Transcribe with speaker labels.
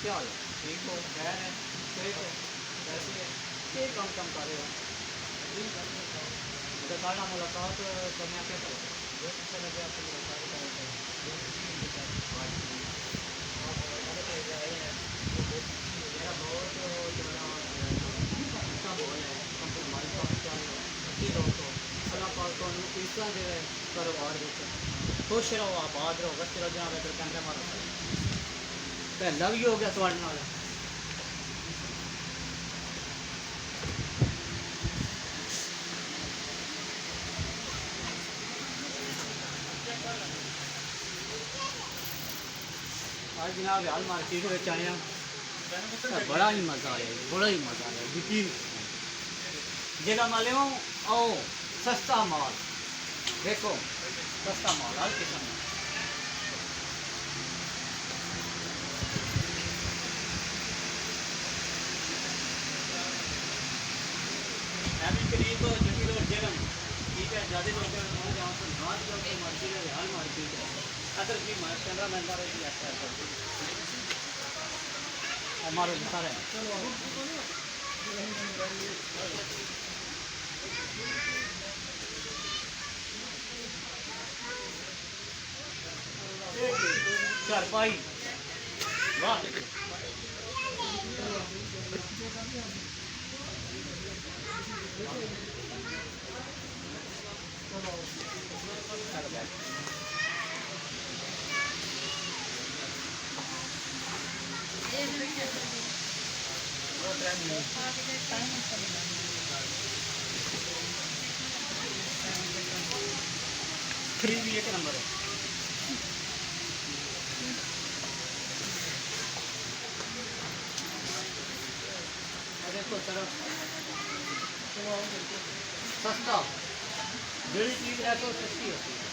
Speaker 1: क्या हो ठीक हो खैर है ठीक है कैसी है ये कम कम कर रहे हो तो कल मुलाकात करने क्या करो बहुत अच्छा लगे आपसे मुलाकात मेरा बहुत अच्छा बोल है हमारे पास क्या अच्छी दोस्तों अल्लाह पाक तो इस तरह के कारोबार खुश रहो आबाद रहो बच्चे रहो जहाँ तो कैमरे मारो पहला भी हो गया थोड़े नाल आज जनाब हाल मार्केट में आया बड़ा ही मज़ा आया बड़ा ही मज़ा आया यकीन जगह माले आओ सस्ता माल देखो सस्ता माल हर किस्म अभी करीब जटी रोड जेलम ठीक है ज़्यादा लोग जहाँ पर नाथ जो मार्केट है हाल मार्केट है अगर भी कैमरा मैन हमारे सारे चारपाई वाह थ्री भी एक नंबर है देखो तरफ सस्ता जी चीज़ है तो सस्ती होती है